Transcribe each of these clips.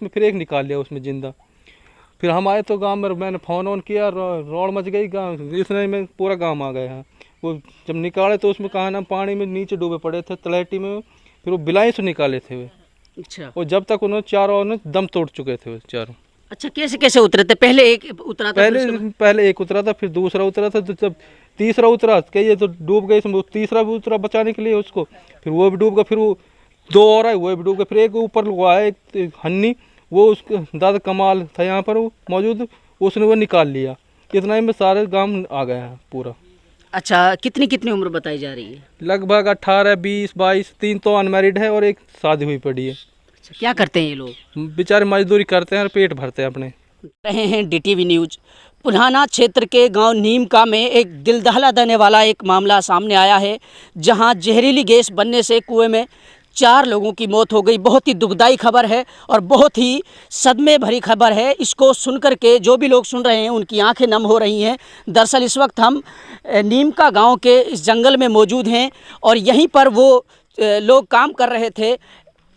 उसमें फिर एक निकाल लिया उसमें जिंदा। फिर हम आए तो गांव में मैंने फ़ोन ऑन किया, रोड मच गई गाँव, इसने में पूरा गांव आ गया है। वो जब निकाले तो उसमें कहा ना पानी में नीचे डूबे पड़े थे तलहटी में, फिर वो बिलाई से निकाले थे वे। अच्छा। और जब तक उन्होंने चारों ने दम तोड़ चुके थे वो चारों। अच्छा, कैसे कैसे उतरे थे? पहले एक उतरा था, फिर उसके बाद? पहले एक उतरा था, फिर दूसरा उतरा था, तो जब तीसरा उतरा कि ये तो डूब गए इसमें, तीसरा भी उतरा बचाने के लिए उसको, फिर वो भी डूब गया। फिर वो दो और आए, वो भी डूब गए। फिर एक ऊपर हुआ है एक हन्नी, वो उसके दादा कमाल था यहाँ पर वो मौजूद, उसने वो निकाल लिया। इतना ही में सारे गांव आ गया है पूरा। अच्छा, कितनी कितनी उम्र बताई जा रही है? लगभग 18, 20, 22, 3 तो अनमैरिड है और एक शादी हुई पड़ी है। अच्छा, क्या करते हैं ये लोग? बेचारे मजदूरी करते हैं और पेट भरते हैं अपने। रहे हैं डीटीवी न्यूज। पुल्हाना क्षेत्र के गांव नीमका में एक दिल दहला देने वाला एक मामला सामने आया है, जहां जहरीली गैस बनने से कुएं में 4 लोगों की मौत हो गई। बहुत ही दुखदाई खबर है और बहुत ही सदमे भरी खबर है। इसको सुनकर के जो भी लोग सुन रहे हैं उनकी आंखें नम हो रही हैं। दरअसल इस वक्त हम नीमका गांव के इस जंगल में मौजूद हैं और यहीं पर वो लोग काम कर रहे थे,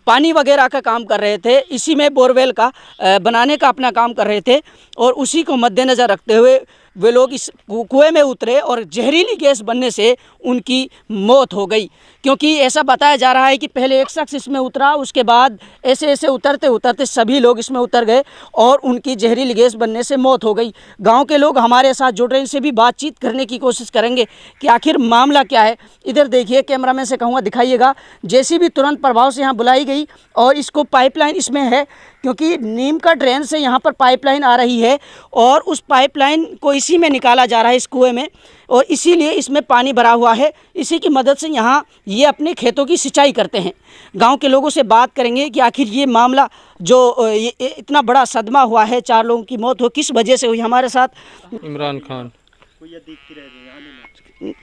पानी वगैरह का काम कर रहे थे, इसी में बोरवेल का बनाने का अपना काम कर रहे थे। और उसी को मद्देनज़र रखते हुए वे लोग इस कुएं में उतरे और जहरीली गैस बनने से उनकी मौत हो गई। क्योंकि ऐसा बताया जा रहा है कि पहले एक शख्स इसमें उतरा, उसके बाद ऐसे ऐसे उतरते उतरते सभी लोग इसमें उतर गए और उनकी जहरीली गैस बनने से मौत हो गई। गांव के लोग हमारे साथ जुड़ रहे हैं, इनसे भी बातचीत करने की कोशिश करेंगे कि आखिर मामला क्या है। इधर देखिए, कैमरामैन से कहूँगा दिखाइएगा, जेसीबी तुरंत प्रभाव से यहाँ बुलाई गई और इसको पाइपलाइन इसमें है, क्योंकि नीम का ड्रेन से यहाँ पर पाइपलाइन आ रही है और उस पाइपलाइन को इसी में निकाला जा रहा है, इस कुएं में, और इसीलिए इसमें पानी भरा हुआ है। इसी की मदद से यहाँ ये अपने खेतों की सिंचाई करते हैं। गांव के लोगों से बात करेंगे कि आखिर ये मामला जो ये इतना बड़ा सदमा हुआ है, 4 लोगों की मौत हो, किस वजह से हुई। हमारे साथ इमरान खान।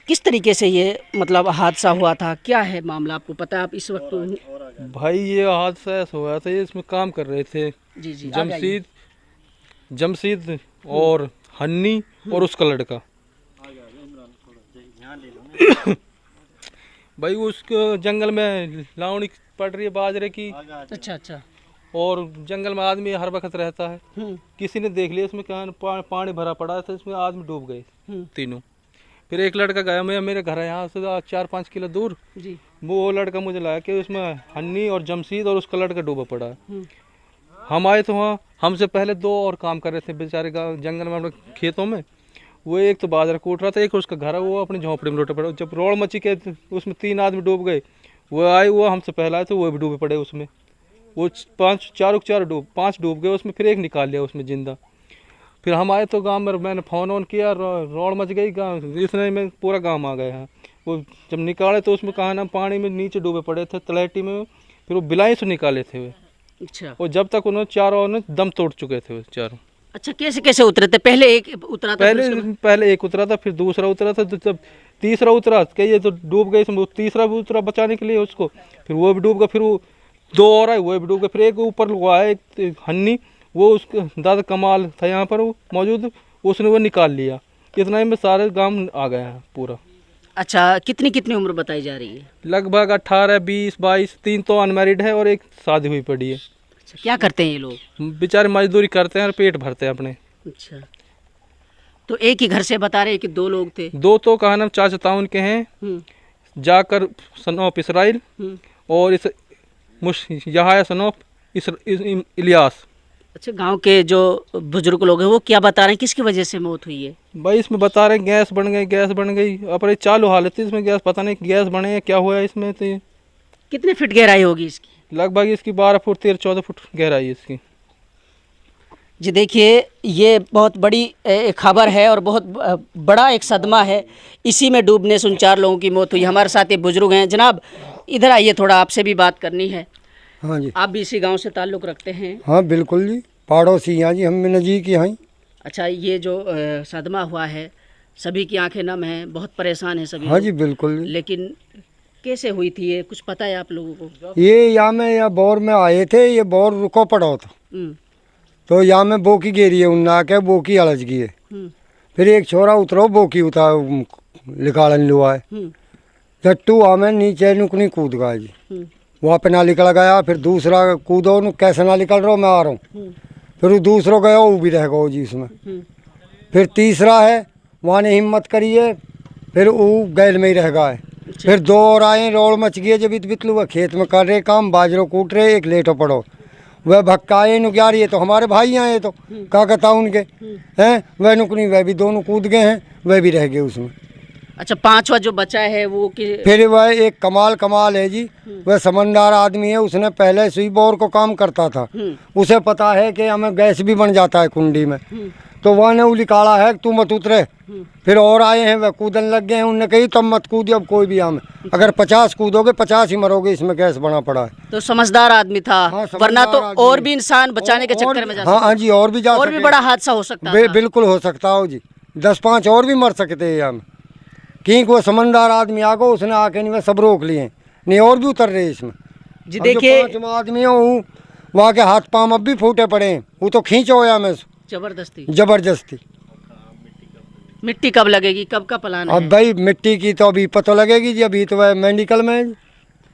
किस तरीके से ये मतलब हादसा हुआ था, क्या है मामला, आपको पता है? आप इस वक्त? भाई ये हादसा ऐसा हुआ था, ये इसमें काम कर रहे थे जी जी, जमशीद और हन्नी और उसका लड़का। भाई उसको जंगल में लावणी पड़ रही है बाजरे की। अच्छा अच्छा। और जंगल में आदमी हर वक्त रहता है। किसी ने देख लिया इसमें क्या पानी भरा पड़ा था, इसमें आदमी डूब गए तीनों। फिर एक लड़का गया, मेरे घर है यहाँ से 4-5 किलो दूर जी, वो लड़का मुझे लाया कि उसमें हन्नी और जमशीद और उसका लड़का डूबा पड़ा है। हम आए तो वहाँ हमसे पहले 2 और काम कर रहे थे बेचारे जंगल में, अपने खेतों में। वो एक तो बाजरा कूट रहा था, एक उसका घर है वो अपनी झोंपड़ी में लौटा पड़ा। जब रोड मची के उसमें 3 आदमी डूब गए। वो आए, वो हमसे पहले आए तो वो भी डूबे पड़े उसमें। वो 5 डूब गए उसमें, फिर एक निकाल लिया उसमें जिंदा। फिर हम आए तो गांव में मैंने फ़ोन ऑन किया, रोड मच गई गाँव, इसने में पूरा गाँव आ गया है। वो जब निकाले तो उसमें कहा ना पानी में नीचे डूबे पड़े थे तलहटी में, फिर वो बिलाई से निकाले थे वे। अच्छा। और जब तक उन्होंने चारों ने दम तोड़ चुके थे वो चारों। अच्छा, कैसे कैसे उतरे थे? पहले एक उतरा था, पहले एक उतरा था, फिर दूसरा उतरा था, तो जब तीसरा उतरा कि ये तो डूब गए इसमें, तीसरा भी उतरा बचाने के लिए उसको, फिर वो भी डूब गया। फिर वो 2 और आए, वो भी डूब गए। फिर एक ऊपर हुआ है एक हन्नी, वो उसके दादा कमाल था यहाँ पर वो मौजूद, उसने वो निकाल लिया। इतना ही में सारे गांव आ गया है पूरा। अच्छा, कितनी कितनी उम्र बताई जा रही है? लगभग 18, 20, 22, 3 तो अनमैरिड है और एक शादी हुई पड़ी है। अच्छा, क्या करते हैं ये लोग? बेचारे मजदूरी करते हैं और पेट भरते हैं अपने। अच्छा, तो एक ही घर से बता रहे हैं कि 2 लोग थे? 2 तो कहा नाम चाचा ताउन के हैं, जाकर सनोफ इसराइल और इस यहाया सनोफ इलियास। अच्छा, गांव के जो बुजुर्ग लोग हैं वो क्या बता रहे हैं, किसकी वजह से मौत हुई है? भाई इसमें बता रहे हैं गैस बन गई। अपने चालू हालत थी इसमें, गैस पता नहीं गैस बने क्या हुआ है इसमें। तो कितने फीट गहराई होगी इसकी? लगभग इसकी 12 फुट 13-14 फुट गहराई है इसकी। जी देखिए, ये बहुत बड़ी खबर है और बहुत बड़ा एक सदमा है। इसी में डूबने से उन 4 लोगों की मौत हुई। हमारे साथ ये बुजुर्ग हैं। जनाब इधर आइए, थोड़ा आपसे भी बात करनी है। हाँ जी। आप भी इसी गांव से ताल्लुक़ रखते हैं? हाँ बिल्कुल जी, पड़ोसी हैं जी, हम नज़दीक ही हैं। अच्छा, ये जो सदमा हुआ है, सभी की आंखें नम हैं, बहुत परेशान हैं सभी। हाँ जी बिल्कुल। लेकिन कैसे हुई थी ये, कुछ पता है आप लोगों को? ये यहाँ में या बोर में आए थे, ये बोर रुको पड़ा था, तो यहाँ में बोकी गिरी है, उन्ना के बोकी अलझ गई है। फिर एक छोरा उतरो, बोकी उतार निकालन लुआ है, जट्टू हमें नीचे नुकनी कूद गया जी। वहाँ पे ना निकल गया, फिर दूसरा कूदो न कैसे ना निकल रहा मैं आ रहा हूँ, फिर वो दूसरा गया वो भी रह गया जी उसमें, फिर तीसरा है वहाँ ने हिम्मत करी है, फिर वो गैल में ही रह गया है, फिर दो और आए, रोड मच गई जब बितलू वह खेत में कर रहे काम, बाजरो कूट रहे, एक लेटो पड़ो, वह भक्काए नु यार ये तो हमारे भाई हैं, ये तो क्या कहता उनके हैं, वह नुकनी वह भी दोनों कूद गए हैं, वह भी रह गए उसमें। अच्छा, पांचवा जो बचा है वो फिर वह एक कमाल है जी, वह समझदार आदमी है, उसने पहले से ही बोर को काम करता था, उसे पता है कि हमें गैस भी बन जाता है कुंडी में, तो वह ने निकाला है तू मत उतरे, फिर और आए हैं वह कूदन लग गए हैं, उनने कही तब मत कूदिए अब कोई भी हम, अगर 50 कूदोगे 50 ही मरोगे, इसमें गैस बना पड़ा है। तो समझदार आदमी था। हाँ, वरना तो समझदार और आदमी। भी इंसान बचाने के चक्कर में जा हाँ हाँ जी, और भी जा और भी सके। बड़ा हादसा हो सकता था। बिल्कुल हो सकता हो जी, 10-5 और भी मर सकते हैं हम, क्योंकि वो समझदार आदमी आ गया, उसने आके नहीं वह सब रोक लिए, नहीं और भी उतर रहे इसमें जी। देखिए 5 आदमी हो वहाँ के हाथ पाँव अब भी फूटे पड़े हैं, वो तो खींचो होया में जबरदस्ती। मिट्टी कब लगेगी, कब का प्लान है? अब भाई मिट्टी की तो अभी पता लगेगी जी, अभी तो वह मेडिकल में है जी।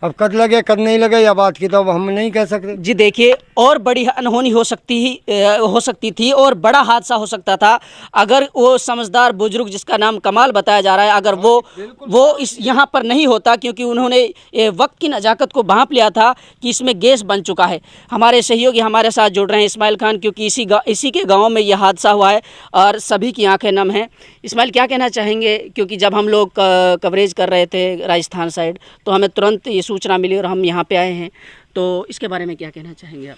अब कद लगे कद नहीं लगे या बात की तो अब हम नहीं कह सकते जी। देखिए और बड़ी अनहोनी हो सकती थी और बड़ा हादसा हो सकता था अगर वो समझदार बुजुर्ग जिसका नाम कमाल बताया जा रहा है, अगर वो इस यहाँ पर नहीं होता, क्योंकि उन्होंने वक्त की नज़ाकत को भांप लिया था कि इसमें गैस बन चुका है। हमारे सहयोगी हमारे साथ जुड़ रहे हैं, इस्माइल खान, क्योंकि इसी के गाँव में यह हादसा हुआ है और सभी की आँखें नम हैं। इस्माइल, क्या कहना चाहेंगे, क्योंकि जब हम लोग कवरेज कर रहे थे राजस्थान साइड तो हमें तुरंत ये सूचना मिली और हम यहाँ पे आए हैं, तो इसके बारे में क्या कहना चाहेंगे आप?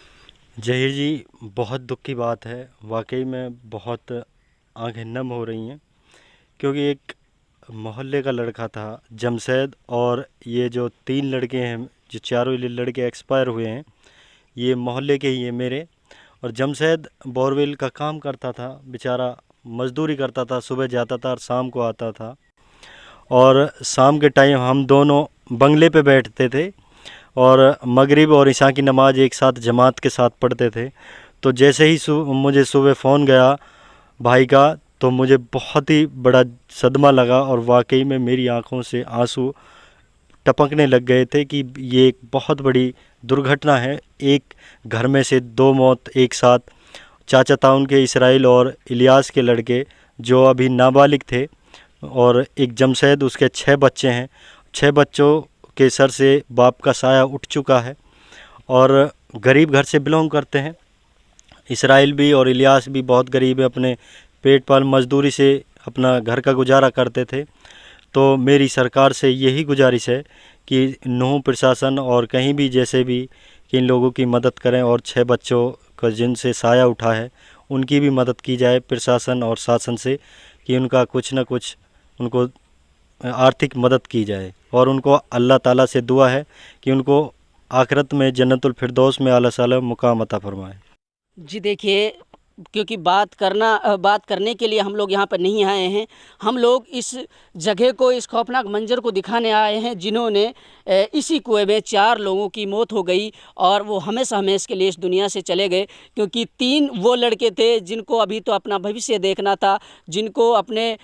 जहीर जी, बहुत दुख की बात है, वाकई में बहुत आंखें नम हो रही हैं, क्योंकि एक मोहल्ले का लड़का था जमशेद, और ये जो 3 लड़के हैं, जो चारों लड़के एक्सपायर हुए हैं, ये मोहल्ले के ही हैं मेरे। और जमशेद बोरवेल का काम करता था, बेचारा मजदूरी करता था, सुबह जाता था और शाम को आता था, और शाम के टाइम हम दोनों बंगले पे बैठते थे और मगरिब और इशा की नमाज़ एक साथ जमात के साथ पढ़ते थे। तो जैसे ही मुझे सुबह फ़ोन गया भाई का, तो मुझे बहुत ही बड़ा सदमा लगा और वाकई में मेरी आंखों से आंसू टपकने लग गए थे कि ये एक बहुत बड़ी दुर्घटना है। एक घर में से 2 मौत एक साथ, चाचा ताउन के इसराइल और इलियास के लड़के जो अभी नाबालिग थे, और एक जमशेद, उसके 6 बच्चे हैं। 6 बच्चों के सर से बाप का साया उठ चुका है और गरीब घर से बिलोंग करते हैं। इसराइल भी और इलियास भी बहुत गरीब है, अपने पेट पाल मजदूरी से अपना घर का गुजारा करते थे। तो मेरी सरकार से यही गुजारिश है कि नूह प्रशासन और कहीं भी जैसे भी कि इन लोगों की मदद करें, और 6 बच्चों का जिनसे साया उठा है उनकी भी मदद की जाए प्रशासन और शासन से, कि उनका कुछ न कुछ उनको आर्थिक मदद की जाए, और उनको अल्लाह ताला से दुआ है कि उनको आखिरत में जन्नतुल फिरदौस में आला साला मुकाम अता फरमाए। जी देखिए, क्योंकि बात करने के लिए हम लोग यहाँ पर नहीं आए हैं, हम लोग इस जगह को, इस खौफनाक मंजर को दिखाने आए हैं जिन्होंने इसी कुएं में 4 लोगों की मौत हो गई और वो हमेशा के लिए इस दुनिया से चले गए। क्योंकि 3 वो लड़के थे जिनको अभी तो अपना भविष्य देखना था, जिनको अपने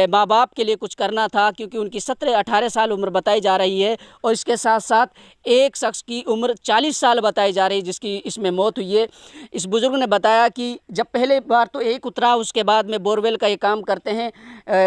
माँ बाप के लिए कुछ करना था, क्योंकि उनकी 17-18 साल उम्र बताई जा रही है, और इसके साथ साथ एक शख्स की उम्र 40 साल बताई जा रही है जिसकी इसमें मौत हुई है। इस बुज़ुर्ग ने बताया कि जब पहले बार तो एक उतरा, उसके बाद में बोरवेल का ये काम करते हैं,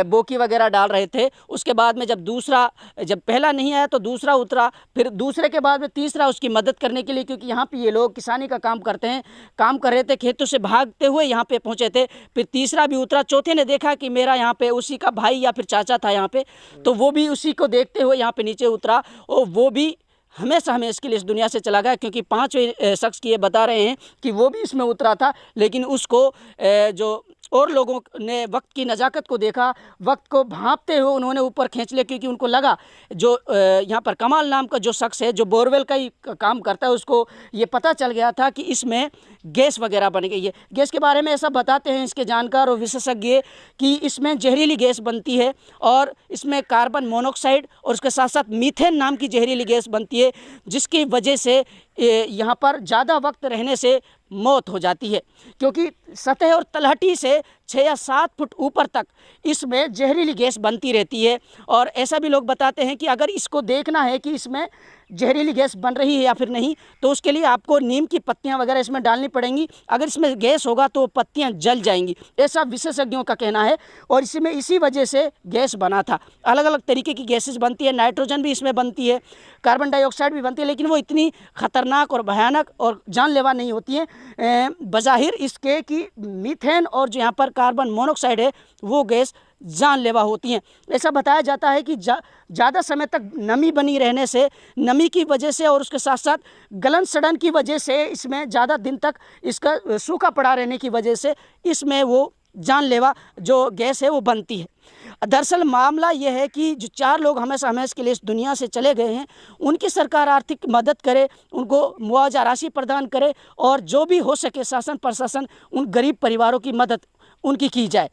बोकी वगैरह डाल रहे थे, उसके बाद में जब पहला नहीं आया तो दूसरा उतरा, फिर दूसरे के बाद में तीसरा उसकी मदद करने के लिए, क्योंकि यहाँ पे ये लोग किसानी का काम करते हैं, काम कर रहे थे, खेतों से भागते हुए यहाँ पे पहुँचे थे। फिर तीसरा भी उतरा, चौथे ने देखा कि मेरा यहाँ पे उसी का भाई या फिर चाचा था यहाँ पे, तो वो भी उसी को देखते हुए यहाँ पे नीचे उतरा, और वो भी हमेशा के लिए इस दुनिया से चला गया। क्योंकि 5वें शख्स की ये बता रहे हैं कि वो भी इसमें उतरा था, लेकिन उसको जो और लोगों ने वक्त की नज़ाकत को देखा, वक्त को भांपते हुए उन्होंने ऊपर खींच लिया, क्योंकि उनको लगा जो यहाँ पर कमाल नाम का जो शख्स है जो बोरवेल का ही काम करता है, उसको ये पता चल गया था कि इसमें गैस वगैरह बन गई है। गैस के बारे में ऐसा बताते हैं इसके जानकार और विशेषज्ञ कि इसमें जहरीली गैस बनती है, और इसमें कार्बन मोनोऑक्साइड और उसके साथ साथ मीथेन नाम की जहरीली गैस बनती है, जिसकी वजह से यहाँ पर ज़्यादा वक्त रहने से मौत हो जाती है। क्योंकि सतह और तलहटी से 6 या 7 फुट ऊपर तक इसमें जहरीली गैस बनती रहती है। और ऐसा भी लोग बताते हैं कि अगर इसको देखना है कि इसमें जहरीली गैस बन रही है या फिर नहीं, तो उसके लिए आपको नीम की पत्तियां वगैरह इसमें डालनी पड़ेंगी। अगर इसमें गैस होगा तो पत्तियां जल जाएंगी, ऐसा विशेषज्ञों का कहना है। और इसमें इसी वजह से गैस बना था। अलग अलग तरीके की गैसेस बनती है, नाइट्रोजन भी इसमें बनती है, कार्बन डाइऑक्साइड भी बनती है, लेकिन वो इतनी खतरनाक और भयानक और जानलेवा नहीं होती हैं बज़ाहिर इसके कि मीथेन और जो यहाँ पर कार्बन मोनोऑक्साइड है वो गैस जानलेवा होती हैं। ऐसा बताया जाता है कि ज़्यादा समय तक नमी बनी रहने से, नमी की वजह से और उसके साथ साथ गलन सड़न की वजह से, इसमें ज़्यादा दिन तक इसका सूखा पड़ा रहने की वजह से इसमें वो जानलेवा जो गैस है वो बनती है। दरअसल मामला ये है कि जो 4 लोग हमेशा के लिए इस दुनिया से चले गए हैं, उनकी सरकार आर्थिक मदद करे, उनको मुआवजा राशि प्रदान करे और जो भी हो सके शासन प्रशासन उन गरीब परिवारों की मदद उनकी की जाए।